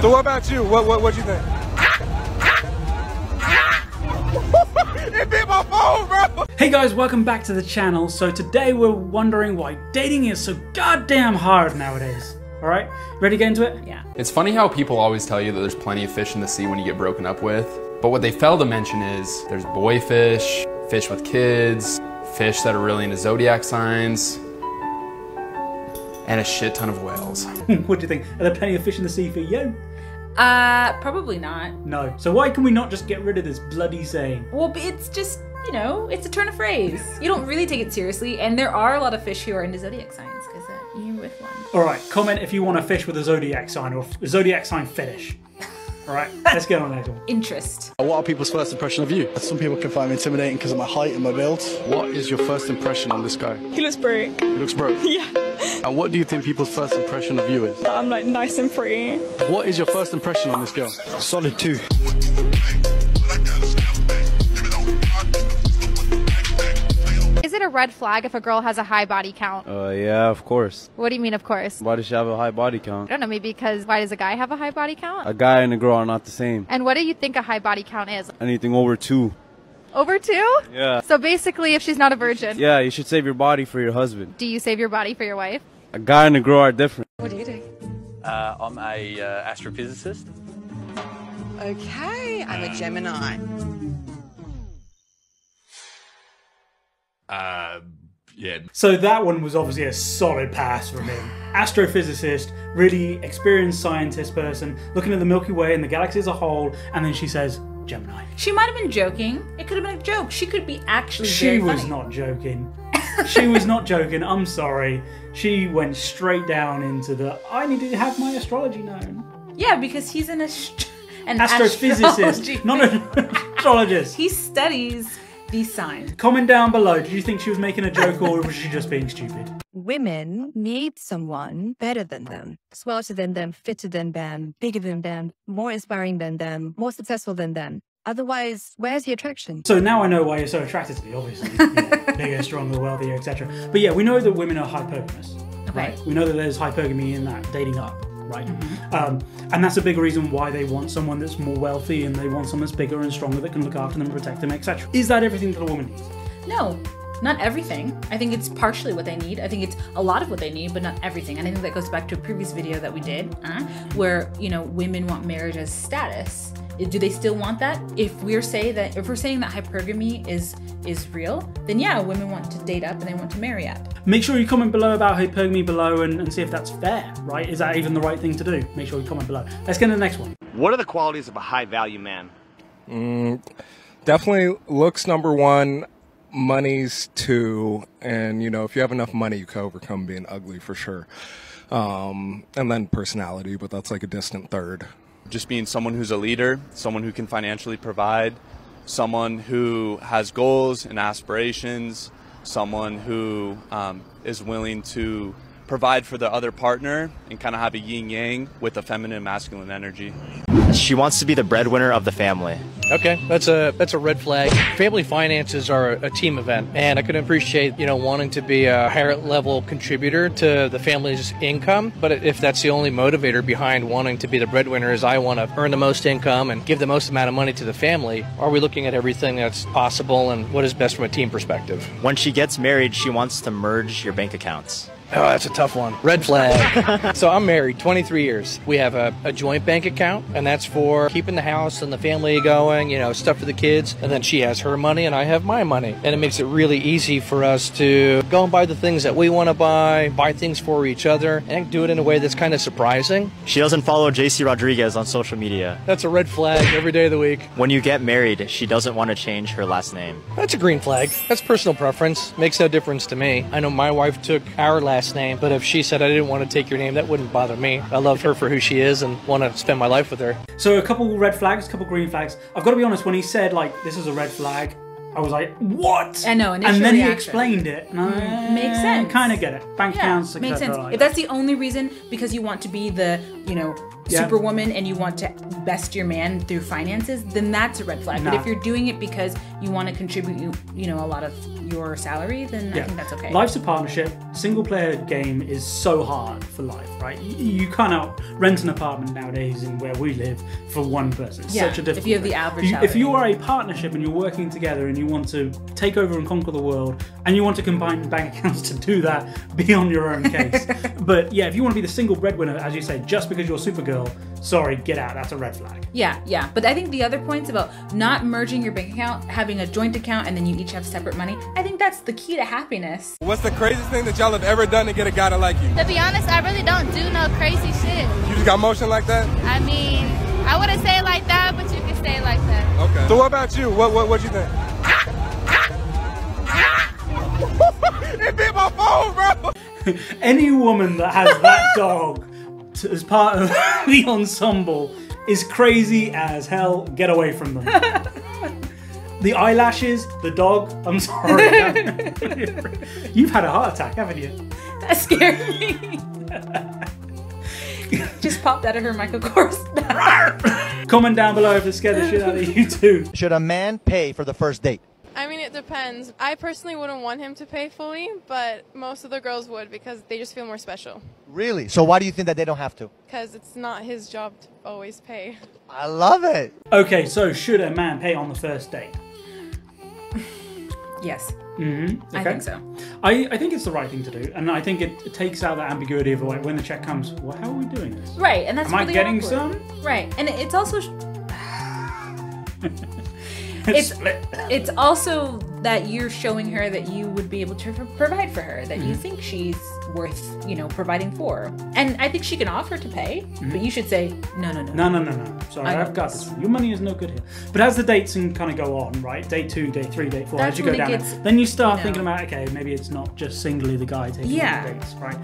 So what about you? What you think? It bit my phone, bro! Hey guys, welcome back to the channel. So today we're wondering why dating is so goddamn hard nowadays. Alright, ready to get into it? Yeah. It's funny how people always tell you that there's plenty of fish in the sea when you get broken up with, but what they fail to mention is there's boy fish, fish with kids, fish that are really into zodiac signs, and a shit ton of whales. What do you think? Are there plenty of fish in the sea for you? Probably not. No. So why can we not just get rid of this bloody saying? Well, it's just, you know, it's a turn of phrase. You don't really take it seriously, and there are a lot of fish who are into zodiac signs, because you're with one. Alright, comment if you want to fish with a zodiac sign or a zodiac sign fetish. Alright, let's get on the next one. Interest. What are people's first impression of you? Some people can find me intimidating because of my height and my build. What is your first impression on this guy? He looks broke. He looks broke? Yeah. And what do you think people's first impression of you is? I'm like nice and pretty. What is your first impression on this girl? Solid 2. Is it a red flag if a girl has a high body count? Yeah, of course. What do you mean, of course? Why does she have a high body count? I don't know, maybe because why does a guy have a high body count? A guy and a girl are not the same. And what do you think a high body count is? Anything over 2. Over 2? Yeah. So basically, if she's not a virgin. Yeah, you should save your body for your husband. Do you save your body for your wife? A guy and a girl are different. What do you do? I'm a astrophysicist. Okay, I'm a Gemini. Yeah. So that one was obviously a solid pass from him. Astrophysicist, really experienced scientist person, looking at the Milky Way and the galaxy as a whole, and then she says, Gemini. She might have been joking. It could have been a joke. She could be actually She very was funny. not joking. She was not joking, I'm sorry. She went straight down into the, I need to have my astrology known. Yeah, because he's an astrophysicist, not an astrologist. He studies these signs. Comment down below, did you think she was making a joke or was she just being stupid? Women need someone better than them, smarter than them, fitter than them, bigger than them, more inspiring than them, more successful than them. Otherwise, where's the attraction? So now I know why you're so attracted to me, obviously. You know, bigger, stronger, wealthier, etc. But yeah, we know that women are hypergamous. Okay. Right? We know that there's hypergamy in that dating up, right? Mm-hmm. And that's a big reason why they want someone that's more wealthy and they want someone that's bigger and stronger that can look after them, protect them, etc. Is that everything that a woman needs? No, not everything. I think it's partially what they need. I think it's a lot of what they need, but not everything. And I think that goes back to a previous video that we did, where, you know, women want marriage as status. Do they still want that? If we're saying that hypergamy is real, then yeah, women want to date up and they want to marry up. Make sure you comment below about hypergamy below and see if that's fair, right? Is that even the right thing to do? Make sure you comment below. Let's get to the next one. What are the qualities of a high value man? Definitely looks number 1, money's 2, and you know, if you have enough money you can overcome being ugly for sure. And then personality, but that's like a distant third. Just being someone who's a leader, someone who can financially provide, someone who has goals and aspirations, someone who is willing to provide for the other partner and kind of have a yin-yang with a feminine and masculine energy. She wants to be the breadwinner of the family. Okay, that's a red flag. Family finances are a team event, and I can appreciate, you know, wanting to be a higher level contributor to the family's income. But if that's the only motivator behind wanting to be the breadwinner is I want to earn the most income and give the most amount of money to the family, are we looking at everything that's possible and what is best from a team perspective? When she gets married, she wants to merge your bank accounts. Oh, that's a tough one. Red flag. So I'm married, 23 years. We have a joint bank account, and that's for keeping the house and the family going, you know, stuff for the kids. And then she has her money and I have my money. And it makes it really easy for us to go and buy the things that we want to buy things for each other, and do it in a way that's kind of surprising. She doesn't follow JC Rodriguez on social media. That's a red flag every day of the week. When you get married, she doesn't want to change her last name. That's a green flag. That's personal preference. Makes no difference to me. I know my wife took our last name, but if she said I didn't want to take your name, that wouldn't bother me. I love her for who she is and want to spend my life with her. So a couple red flags, a couple green flags. I've got to be honest, when he said like this is a red flag, I was like, what? I know, and initial then he reaction. explained it, and I Makes sense. kind of get it. Bank accounts, makes sense. etc. If that's the only reason, because you want to be the, superwoman and you want to best your man through finances, then that's a red flag. But if you're doing it because you want to contribute, a lot of your salary, then I think that's okay. Life's a partnership. Single player game is so hard for life, right? You cannot rent an apartment nowadays in where we live for one person. It's such a difficult if you have the average salary. If you are a partnership and you're working together and you want to take over and conquer the world and you want to combine bank accounts to do that, be on your own case. But yeah, if you want to be the single breadwinner, as you say, just because you're Supergirl, sorry, get out. That's a red flag. Yeah. But I think the other points about not merging your bank account, having a joint account, and then you each have separate money, I think that's the key to happiness. What's the craziest thing that y'all have ever done to get a guy to like you? To be honest, I really don't do no crazy shit. You just got motion like that? I mean, I wouldn't say it like that, but you can say it like that. Okay. So what about you? What you think? It bit my phone, bro! Any woman that has that dog as part of the ensemble is crazy as hell. Get away from them. The eyelashes, the dog, I'm sorry. You've had a heart attack, haven't you? That scared me. Just popped out of her Michael Kors. Comment down below if it scared the shit out of you too. Should a man pay for the first date? I mean, it depends. I personally wouldn't want him to pay fully, but most of the girls would because they just feel more special. Really? So why do you think that they don't have to? Because it's not his job to always pay. I love it. Okay, so should a man pay on the first date? Yes. Mm-hmm. Okay. I think so. I think it's the right thing to do, and I think it takes out that ambiguity of like when the check comes, well, how are we doing this? Right, and that's Am really I getting awkward. some? Right, and it's also it's also that you're showing her that you would be able to provide for her, that you think she's worth, providing for. And I think she can offer to pay, but you should say, no. Sorry, I've got this. Your money is no good here. But as the dates can kind of go on, right? Day 2, day 3, day 4, That's as you go when it down, gets, then you start thinking about, okay, maybe it's not just singly the guy taking the dates, right?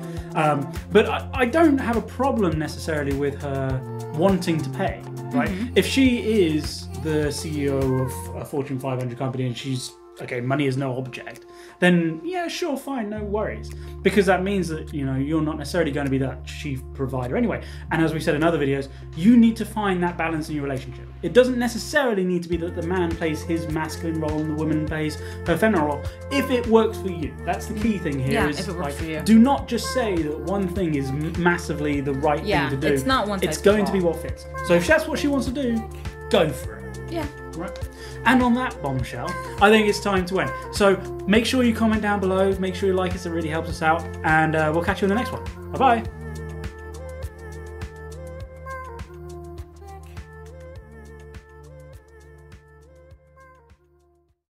But I don't have a problem necessarily with her wanting to pay, right? If she is the CEO of a Fortune 500 company and she's, okay, money is no object, then yeah, sure, fine, no worries. Because that means that, you're not necessarily going to be that chief provider anyway. And as we said in other videos, you need to find that balance in your relationship. It doesn't necessarily need to be that the man plays his masculine role and the woman plays her feminine role. If it works for you, that's the key thing here. Yeah, is, if it works for you. Do not just say that one thing is massively the right thing to do. It's not one size It's going fits to be all. what fits. So if that's what she wants to do, go for it. Yeah. Right. And on that bombshell, I think it's time to end. So make sure you comment down below, make sure you like us, it really helps us out, and we'll catch you in the next one. Bye-bye.